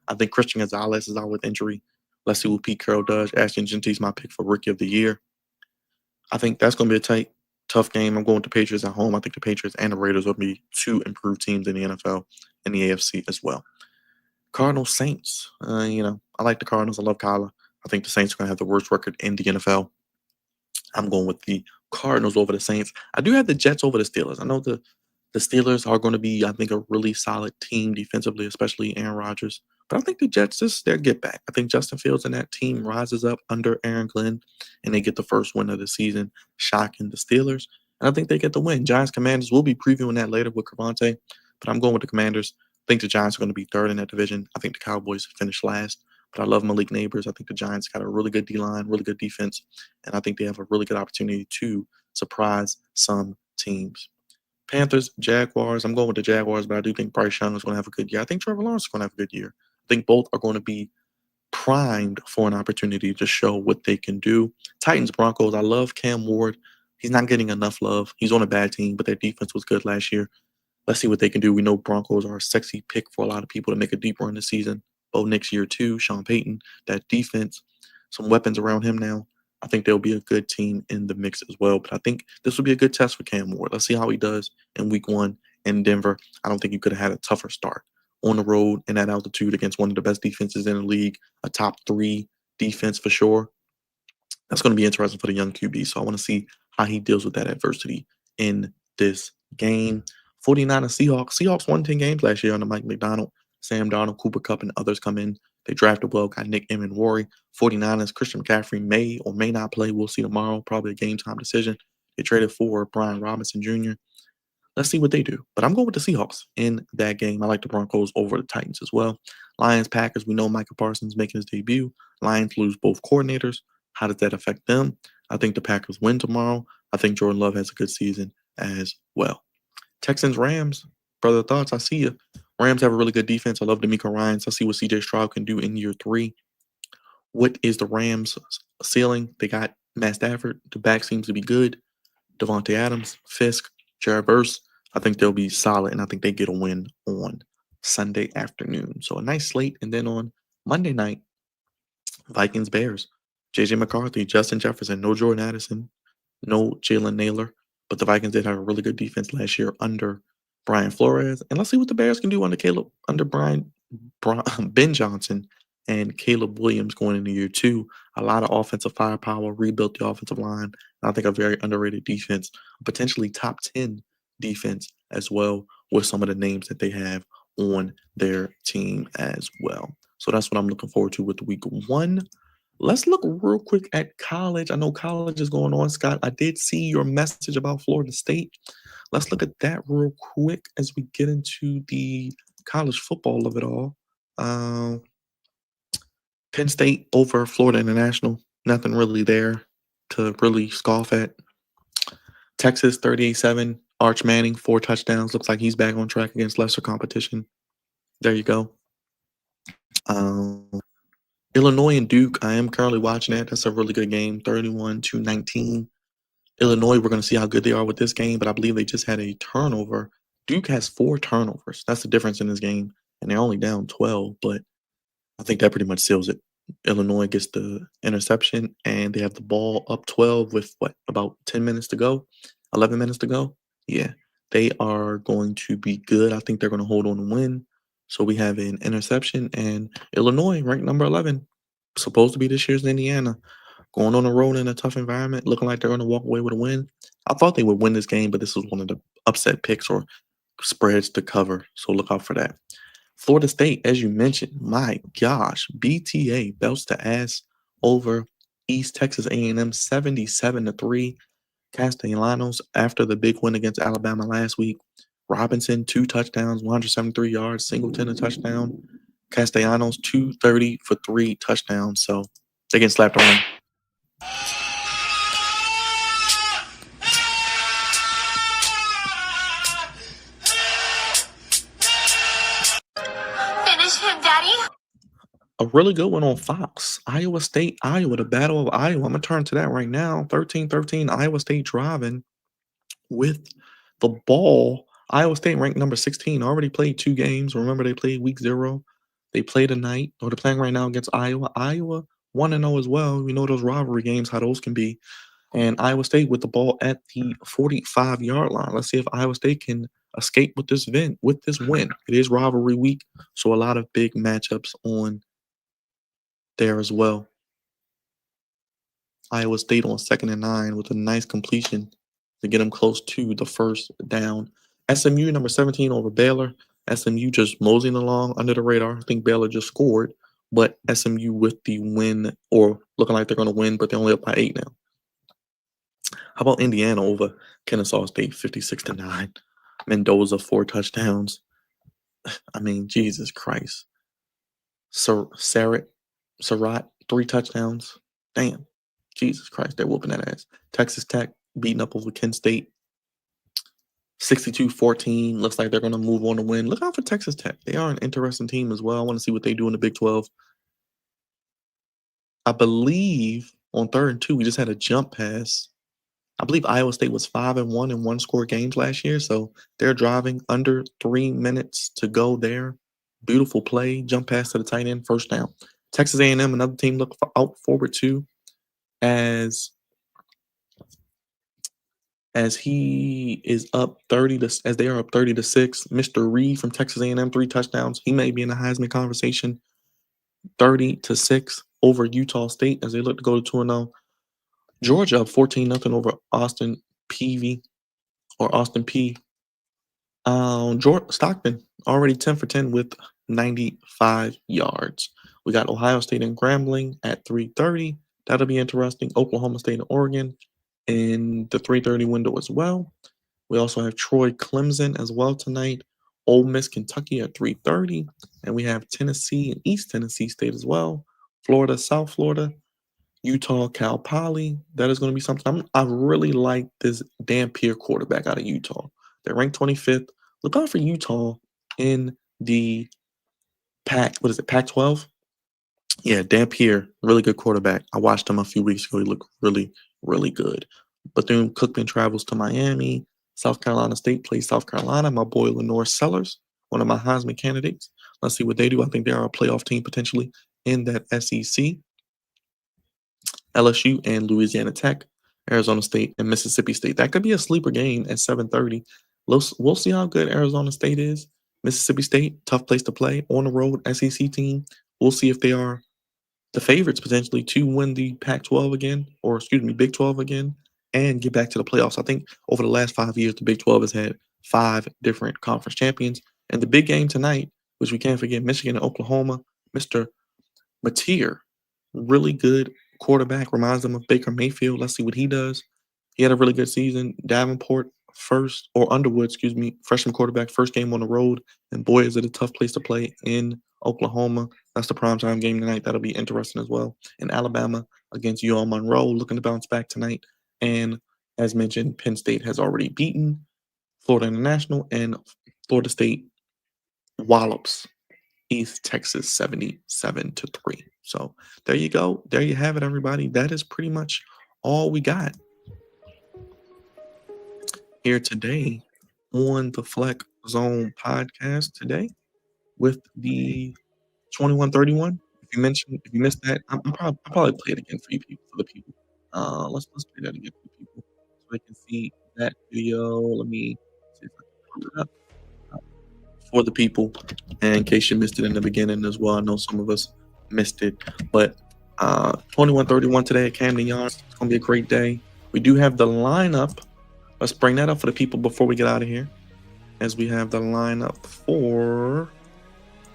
I think Christian Gonzalez is out with injury. Let's see what Pete Carroll does. Ashton Genty's my pick for Rookie of the Year. I think that's going to be a tight, tough game. I'm going with the Patriots at home. I think the Patriots and the Raiders will be 2 improved teams in the NFL and the AFC as well. Cardinals, Saints. I like the Cardinals. I love Kyler. I think the Saints are going to have the worst record in the NFL. I'm going with the Cardinals over the Saints. I do have the Jets over the Steelers. I know the Steelers are going to be, I think, a really solid team defensively, especially Aaron Rodgers. But I think the Jets, this is their get back. I think Justin Fields and that team rises up under Aaron Glenn, and they get the first win of the season, shocking the Steelers. And I think they get the win. Giants, Commanders, we'll be previewing that later with Cravante, but I'm going with the Commanders. I think the Giants are going to be 3rd in that division. I think the Cowboys finish last, but I love Malik Neighbors. I think the Giants got a really good D-line, really good defense, and I think they have a really good opportunity to surprise some teams. Panthers, Jaguars. I'm going with the Jaguars, but I do think Bryce Young is going to have a good year. I think Trevor Lawrence is going to have a good year. I think both are going to be primed for an opportunity to show what they can do. Titans, Broncos. I love Cam Ward. He's not getting enough love. He's on a bad team, but their defense was good last year. Let's see what they can do. We know Broncos are a sexy pick for a lot of people to make a deep run this season. Bo next year too. Sean Payton, that defense, some weapons around him now. I think they'll be a good team in the mix as well. But I think this will be a good test for Cam Ward. Let's see how he does in week 1 in Denver. I don't think you could have had a tougher start on the road in that altitude against one of the best defenses in the league, a top 3 defense for sure. That's going to be interesting for the young QB. So I want to see how he deals with that adversity in this game. 49ers, Seahawks. Seahawks won 10 games last year under Mike McDonald. Sam Darnold, Cooper Kupp, and others come in. They drafted well, got Nick Emmanwori. 49ers, Christian McCaffrey may or may not play. We'll see tomorrow. Probably a game-time decision. They traded for Brian Robinson Jr. Let's see what they do. But I'm going with the Seahawks in that game. I like the Broncos over the Titans as well. Lions, Packers. We know Micah Parsons making his debut. Lions lose both coordinators. How does that affect them? I think the Packers win tomorrow. I think Jordan Love has a good season as well. Texans, Rams, brother, thoughts? I see you. Rams have a really good defense. I love D'Amico Ryans. I see what CJ Stroud can do in year 3. What is the Rams' ceiling? They got Matt Stafford. The back seems to be good. Devontae Adams, Fisk, Jared Verse. I think they'll be solid, and I think they get a win on Sunday afternoon. So a nice slate. And then on Monday night, Vikings, Bears. JJ McCarthy, Justin Jefferson, no Jordan Addison, no Jalen Naylor. But the Vikings did have a really good defense last year under Brian Flores. And let's see what the Bears can do under Ben Johnson and Caleb Williams going into year 2. A lot of offensive firepower, rebuilt the offensive line. And I think a very underrated defense, potentially top 10 defense as well, with some of the names that they have on their team as well. So that's what I'm looking forward to with week 1. Let's look real quick at college. I know college is going on, Scott. I did see your message about Florida State. Let's look at that real quick as we get into the college football of it all. Penn State over Florida International. Nothing really there to really scoff at. Texas 38-7. Arch Manning, 4 touchdowns. Looks like he's back on track against lesser competition. There you go. Illinois and Duke, I am currently watching that. That's a really good game, 31-19. Illinois, we're going to see how good they are with this game, but I believe they just had a turnover. Duke has 4 turnovers. That's the difference in this game, and they're only down 12, but I think that pretty much seals it. Illinois gets the interception, and they have the ball up 12 with, about 10 minutes to go? 11 minutes to go? Yeah, they are going to be good. I think they're going to hold on and win. So we have an interception, and Illinois, ranked number 11, supposed to be this year's Indiana, going on the road in a tough environment, looking like they're going to walk away with a win. I thought they would win this game, but this was one of the upset picks or spreads to cover, so look out for that. Florida State, as you mentioned, my gosh, BTA belts the ass over East Texas A&M 77-3. Castellanos, after the big win against Alabama last week, Robinson, 2 touchdowns, 173 yards, Singleton a touchdown. Castellanos, 230 for 3 touchdowns. So they get slapped around. Finish him, Daddy. A really good one on Fox. Iowa State, Iowa, the Battle of Iowa. I'm going to turn to that right now. 13-13, Iowa State driving with the ball. Iowa State ranked number 16, already played 2 games. Remember, they played week 0. They play tonight, or they're playing right now against Iowa. Iowa 1-0 as well. We know those rivalry games, how those can be. And Iowa State with the ball at the 45-yard line. Let's see if Iowa State can escape with this win. It is rivalry week, so a lot of big matchups on there as well. Iowa State on 2nd and 9 with a nice completion to get them close to the first down. SMU number 17 over Baylor. SMU just moseying along under the radar. I think Baylor just scored, but SMU with the win, or looking like they're going to win, but they're only up by 8 now. How about Indiana over Kennesaw State 56-9? Mendoza 4 touchdowns. I mean, Jesus Christ. Surratt 3 touchdowns. Damn. Jesus Christ, they're whooping that ass. Texas Tech beating up over Kent State 62-14. Looks like they're going to move on to win. Look out for Texas Tech. They are an interesting team as well. I want to see what they do in the Big 12. I believe on 3rd and 2, we just had a jump pass. I believe Iowa State was 5-1 in 1-score games last year, so they're driving under 3 minutes to go there. Beautiful play, jump pass to the tight end, first down. Texas A&M, another team look out forward to, as he is up 30 as they are up 30-6. Mr. Reed from Texas A&M, 3 touchdowns. He may be in the Heisman conversation. 30-6 over Utah State as they look to go to 2-0. Georgia up 14-0 over Austin P. Stockton already 10 for 10 with 95 yards. We got Ohio State and Grambling at 3:30. That'll be interesting. Oklahoma State and Oregon in the 3:30 window as well. We also have Troy Clemson as well tonight. Ole Miss Kentucky at 3:30. And we have Tennessee and East Tennessee State as well. Florida, South Florida. Utah, Cal Poly. That is going to be something. I really like this Dampier quarterback out of Utah. They're ranked 25th. Look out for Utah in the Pac-12? Yeah, Dampier, really good quarterback. I watched him a few weeks ago. He looked really, really good. Bethune-Cookman travels to Miami. South Carolina State plays South Carolina. My boy Lenore Sellers, one of my Heisman candidates. Let's see what they do. I think they are a playoff team potentially in that SEC. LSU and Louisiana Tech, Arizona State and Mississippi State. That could be a sleeper game at 7:30. We'll see how good Arizona State is. Mississippi State, tough place to play on the road, SEC team. We'll see if they are the favorites potentially to win the Pac-12 again, or excuse me, Big 12 again, and get back to the playoffs. I think over the last 5 years, the Big 12 has had 5 different conference champions. And the big game tonight, which we can't forget, Michigan and Oklahoma, Mr. Mateer, really good quarterback, reminds them of Baker Mayfield. Let's see what he does. He had a really good season. Davenport, Underwood, excuse me, freshman quarterback, first game on the road. And boy, is it a tough place to play in Oklahoma. That's the primetime game tonight. That'll be interesting as well. And Alabama against UL Monroe, looking to bounce back tonight. And as mentioned, Penn State has already beaten Florida International, and Florida State wallops East Texas 77-3. So there you go. There you have it, everybody. That is pretty much all we got here today on the Fleck Zone podcast today with the 2131. If you missed that, I'll probably play it again for the people. Let's play that again for the people so they can see that video. Let me see if I can pull it up for the people, and in case you missed it in the beginning as well. I know some of us missed it, but 2131 today at Camden Yards. It's gonna be a great day. We do have the lineup. Let's bring that up for the people before we get out of here, as we have the lineup for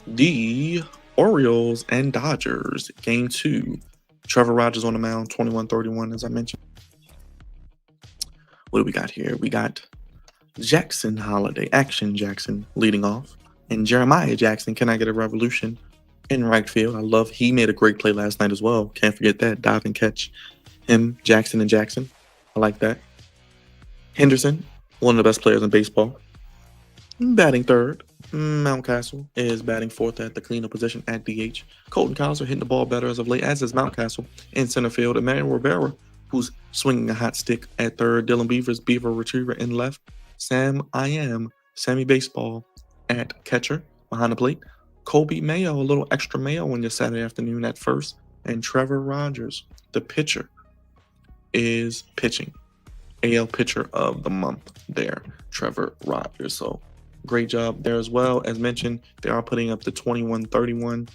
the Orioles and Dodgers game 2. Trevor Rogers on the mound, 2131, as I mentioned. What do we got here? We got Jackson Holiday, Action Jackson, leading off, and Jeremiah Jackson, Can I Get a Revolution, in right field. He made a great play last night as well. Can't forget that dive and catch. Him, Jackson and Jackson. I like that. Henderson, one of the best players in baseball, batting third. Mountcastle is batting fourth at the cleanup position at DH. Colton Cowser hitting the ball better as of late, as is Mountcastle in center field. Emmanuel Rivera, who's swinging a hot stick at third. Dylan Beavers, Beaver retriever in left. Sammy Baseball at catcher behind the plate. Kobe Mayo, a little extra Mayo on your Saturday afternoon at first. And Trevor Rogers, the pitcher, is pitching. AL pitcher of the month there, Trevor Rogers. So great job there as well. As mentioned, they are putting up the 2131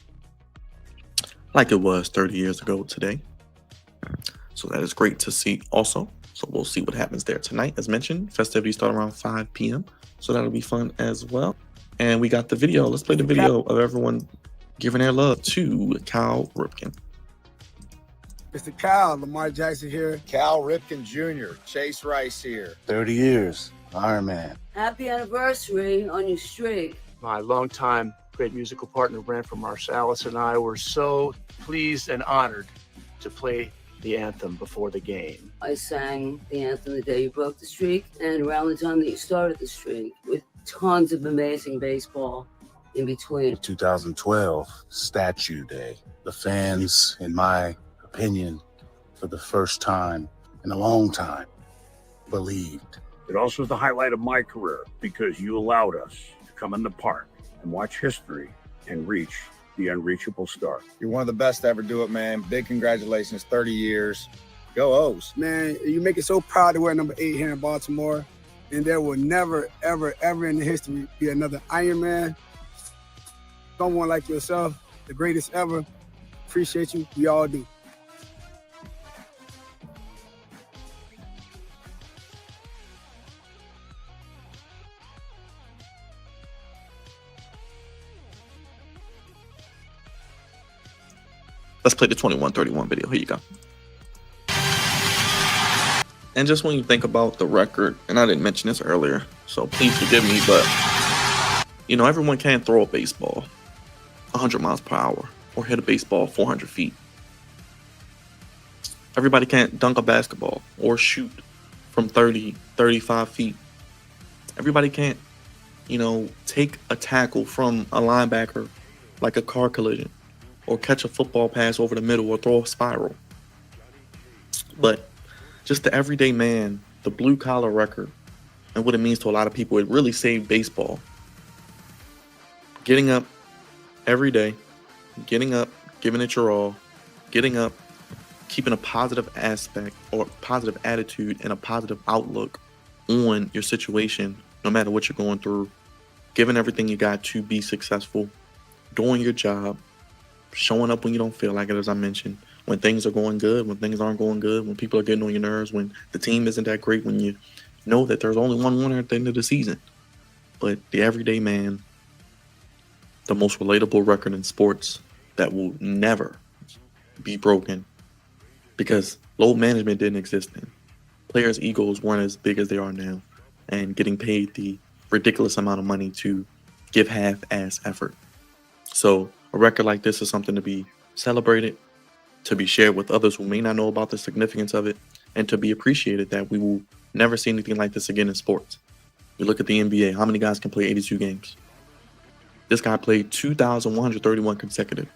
like it was 30 years ago today. So that is great to see also. So we'll see what happens there tonight. As mentioned, festivities start around 5 p.m. So that'll be fun as well. And we got the video. Let's play the video of everyone giving their love to Cal Ripken. Mr. Cal, Lamar Jackson here. Cal Ripken Jr., Chase Rice here. 30 years, Iron Man. Happy anniversary on your streak. My longtime great musical partner, Branford Marsalis, and I were so pleased and honored to play the anthem before the game. I sang the anthem the day you broke the streak and around the time that you started the streak, with tons of amazing baseball in between. 2012, Statue Day. The fans, in my opinion, for the first time in a long time, believed. It also is the highlight of my career because you allowed us to come in the park and watch history and reach the unreachable star. You're one of the best to ever do it, man. Big congratulations, 30 years. Go O's. Man, you make it so proud to wear number 8 here in Baltimore. And there will never, ever, ever in the history be another Iron Man. Someone like yourself, the greatest ever. Appreciate you. We all do. Let's play the 2131 video. Here you go. And just when you think about the record, and I didn't mention this earlier, so please forgive me, but you know, everyone can't throw a baseball 100 miles per hour or hit a baseball 400 feet. Everybody can't dunk a basketball or shoot from 30, 35 feet. Everybody can't, take a tackle from a linebacker like a car collision or catch a football pass over the middle or throw a spiral. But just the everyday man, the blue collar record, and what it means to a lot of people, it really saved baseball. Getting up every day, getting up, giving it your all, getting up, keeping a positive aspect or positive attitude and a positive outlook on your situation, no matter what you're going through, giving everything you got to be successful, doing your job, showing up when you don't feel like it, as I mentioned, when things are going good, when things aren't going good, when people are getting on your nerves, when the team isn't that great, when you know that there's only one winner at the end of the season. But the everyday man, the most relatable record in sports that will never be broken because load management didn't exist then. Players' egos weren't as big as they are now, and getting paid the ridiculous amount of money to give half-ass effort. So a record like this is something to be celebrated, to be shared with others who may not know about the significance of it, and to be appreciated that we will never see anything like this again in sports. You look at the NBA, how many guys can play 82 games? This guy played 2,131 consecutive,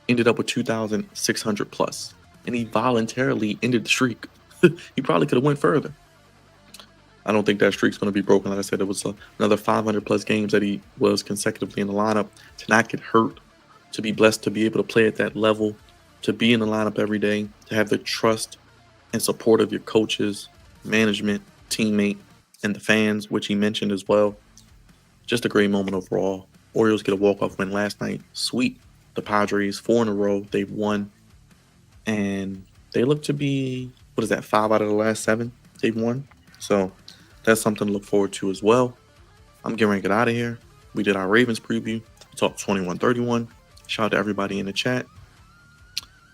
ended up with 2,600 plus, and he voluntarily ended the streak. He probably could have went further. I don't think that streak's going to be broken. Like I said, it was another 500 plus games that he was consecutively in the lineup. To not get hurt, to be blessed to be able to play at that level, to be in the lineup every day, to have the trust and support of your coaches, management, teammate, and the fans, which he mentioned as well. Just a great moment overall. Orioles get a walk-off win last night. Sweet. The Padres, 4 in a row. They've won. And they look to be, 5 out of the last 7 they've won. So that's something to look forward to as well. I'm getting ready to get out of here. We did our Ravens preview. We talked 21-31. Shout out to everybody in the chat.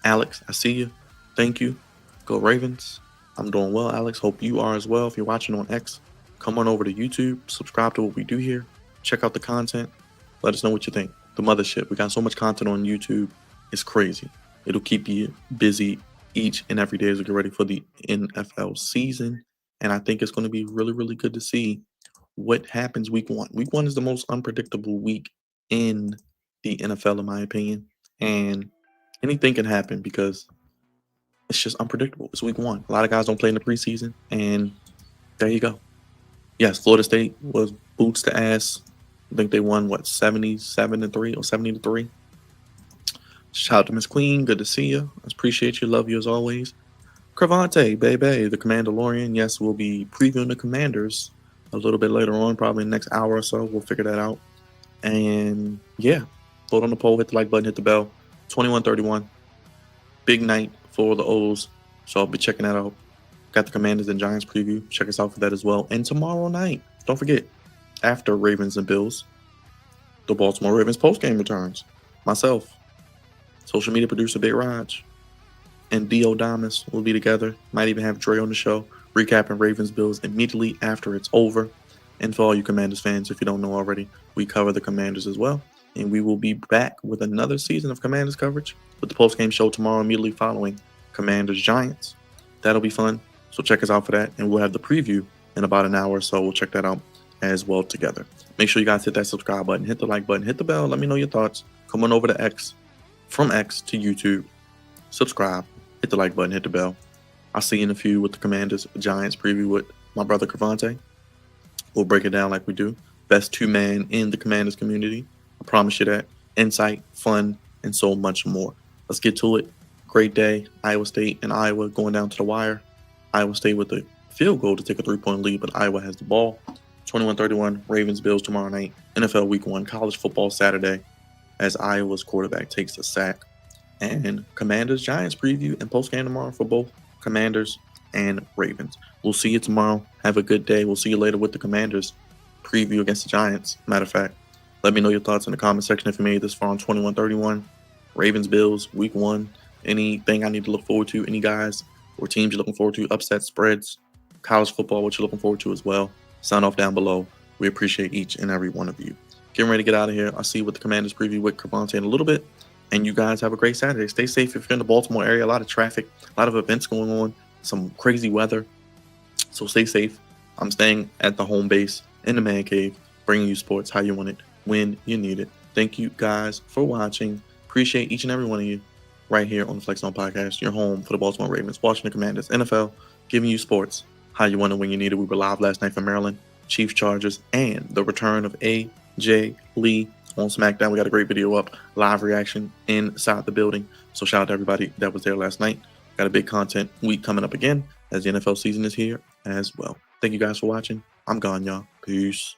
Alex, I see you. Thank you. Go Ravens. I'm doing well, Alex. Hope you are as well. If you're watching on X, come on over to YouTube. Subscribe to what we do here. Check out the content. Let us know what you think. The mothership. We got so much content on YouTube. It's crazy. It'll keep you busy each and every day as we get ready for the NFL season. And I think it's going to be really, really good to see what happens week 1. Week 1 is the most unpredictable week in the NFL, in my opinion. And anything can happen because it's just unpredictable. It's week 1. A lot of guys don't play in the preseason. And there you go. Yes, Florida State was boots to ass. I think they won, 77-3 or 70-3. Shout out to Miss Queen. Good to see you. I appreciate you. Love you as always. Cravante, baby, the Commandalorian. Yes, we'll be previewing the Commanders a little bit later on, probably in the next hour or so. We'll figure that out. And yeah, vote on the poll, hit the like button, hit the bell. 21-31. Big night for the O's. So I'll be checking that out. Got the Commanders and Giants preview. Check us out for that as well. And tomorrow night, don't forget, after Ravens and Bills, the Baltimore Ravens postgame returns. Myself, social media producer Big Raj, and D.O. Damas will be together. Might even have Dre on the show, recapping Ravens Bills immediately after it's over. And for all you Commanders fans, if you don't know already, we cover the Commanders as well. And we will be back with another season of Commanders coverage with the postgame show tomorrow, immediately following Commanders Giants. That'll be fun. So check us out for that. And we'll have the preview in about an hour or so. We'll check that out as well together. Make sure you guys hit that subscribe button, hit the like button, hit the bell. Let me know your thoughts. Come on over to X, from X to YouTube. Subscribe, hit the like button, hit the bell. I'll see you in a few with the Commanders Giants preview with my brother Cravante. We'll break it down like we do. Best 2-man in the Commanders community. I promise you that. Insight, fun, and so much more. Let's get to it. Great day. Iowa State and Iowa going down to the wire. Iowa State with a field goal to take a 3-point lead, but Iowa has the ball. 21-31, Ravens Bills tomorrow night. NFL Week 1, college football Saturday, as Iowa's quarterback takes a sack. And Commanders Giants preview and postgame tomorrow for both Commanders and Ravens. We'll see you tomorrow. Have a good day. We'll see you later with the Commanders preview against the Giants. Matter of fact, let me know your thoughts in the comment section if you made this far on 21-31. Ravens Bills Week 1. Anything I need to look forward to? Any guys or teams you're looking forward to? Upset spreads, college football, what you're looking forward to as well. Sound off down below. We appreciate each and every one of you. Getting ready to get out of here. I'll see you with the Commanders preview with Cravante in a little bit. And you guys have a great Saturday. Stay safe if you're in the Baltimore area. A lot of traffic, a lot of events going on, some crazy weather. So stay safe. I'm staying at the home base in the man cave, bringing you sports how you want it, when you need it. Thank you guys for watching. Appreciate each and every one of you right here on the Flex On Podcast, your home for the Baltimore Ravens, Washington Commanders, NFL, giving you sports how you want it, when you need it. We were live last night for Maryland, Chiefs, Chargers, and the return of AJ Lee on SmackDown. We got a great video up, live reaction inside the building. So shout out to everybody that was there last night. Got a big content week coming up again as the NFL season is here as well. Thank you guys for watching. I'm gone, y'all. Peace.